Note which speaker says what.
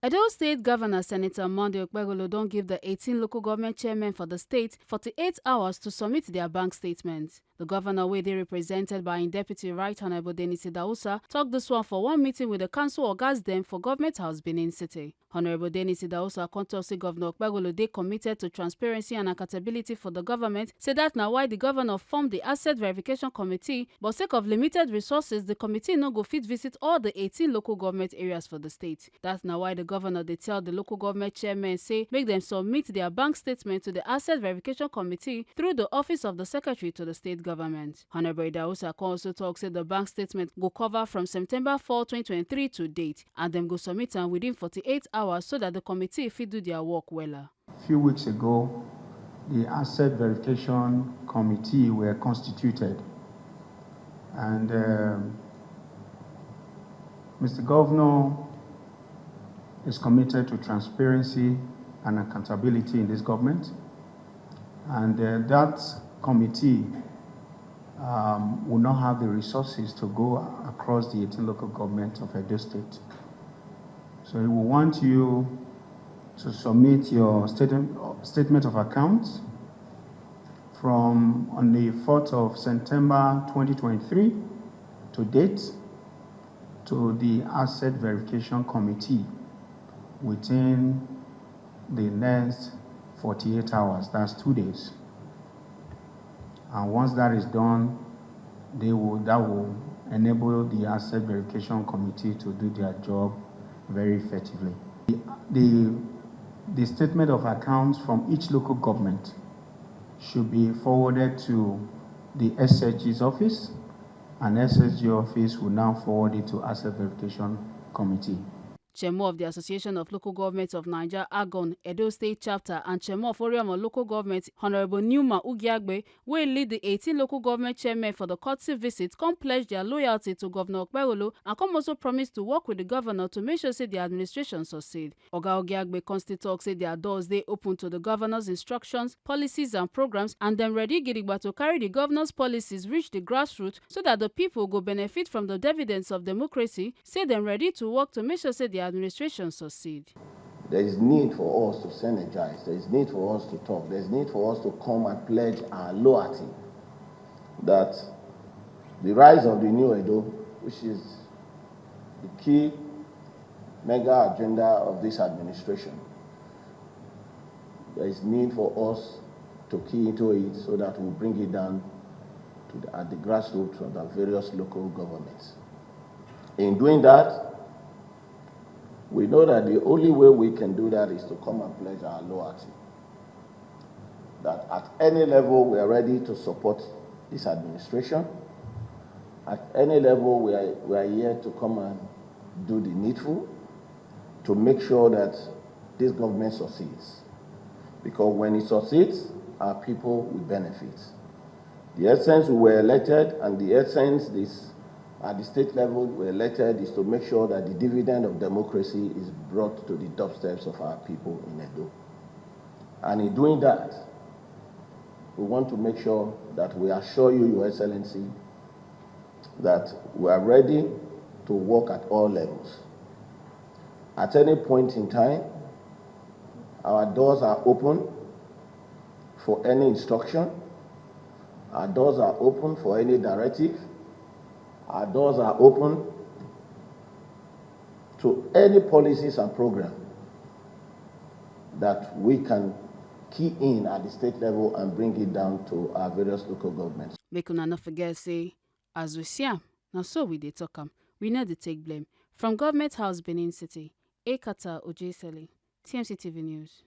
Speaker 1: Edo State Governor Senator Monday Okpebholo don't give the 18 local government chairmen for the state 48 hours to submit their bank statements. The governor, where they represented by in Deputy Right Honorable Dennis Idausa, talked this one for one meeting with the council organs them for Government House Benin City. Honorable Dennis Idausa contest Governor Okpebholo they committed to transparency and accountability for the government, say that now why the governor formed the Asset Verification Committee, but sake of limited resources, the committee no go fit visit all the 18 local government areas for the state. That's now why the governor they tell the local government chairmen say make them submit their bank statement to the Asset Verification Committee through the office of the secretary to the state government. Honorable Idausa also talks say the bank statement go cover from September 4, 2023 to date, and them go submit them within 48 hours so that the committee fit do their work well.
Speaker 2: A few weeks ago, the Asset Verification Committee were constituted, and Mr. Governor is committed to transparency and accountability in this government, and that committee will not have the resources to go across the 18 local governments of Edo State. So we will want you to submit your statement of accounts from on the 4th of September 2023 to date to the Asset Verification Committee within the next 48 hours, that's 2 days. And once that is done, that will enable the Asset Verification Committee to do their job very effectively. The statement of accounts from each local government should be forwarded to the SSG's office, and SSG office will now forward it to Asset Verification Committee.
Speaker 1: Chairman of the Association of Local Governments of Nigeria, Agon, Edo State Chapter, and Chairman of Oriamo Local Government, Honorable Numa Ugiagbe, will lead the 18 local government chairmen for the courtesy visit, come pledge their loyalty to Governor Okpebholo, and come also promise to work with the governor to make sure say the administration succeed. Oga Ugiagbe constantly talks say their doors they open to the governor's instructions, policies and programs, and them ready gidigba to carry the governor's policies reach the grassroots so that the people go benefit from the dividends of democracy. Say them ready to work to make sure say the administration succeed.
Speaker 3: There is need for us to synergize. There is need for us to talk. There is need for us to come and pledge our loyalty that the rise of the new Edo, which is the key mega agenda of this administration, there is need for us to key into it so that we bring it down to at the grassroots of the various local governments. In doing that, we know that the only way we can do that is to come and pledge our loyalty. That at any level we are ready to support this administration. At any level we are here to come and do the needful to make sure that this government succeeds. Because when it succeeds, our people will benefit. The essence we were elected, and the essence at the state level we're elected, is to make sure that the dividend of democracy is brought to the doorsteps of our people in Edo. And in doing that, we want to make sure that we assure you, Your Excellency, that we are ready to work at all levels. At any point in time, our doors are open for any instruction. Our doors are open for any directive. Our doors are open to any policies and program that we can key in at the state level and bring it down to our various local governments.
Speaker 1: Make una not forget say, as we see am, now so we dey talk am, we need to take blame. From Government House Benin City, Ekata Ojesele, TMC TV News.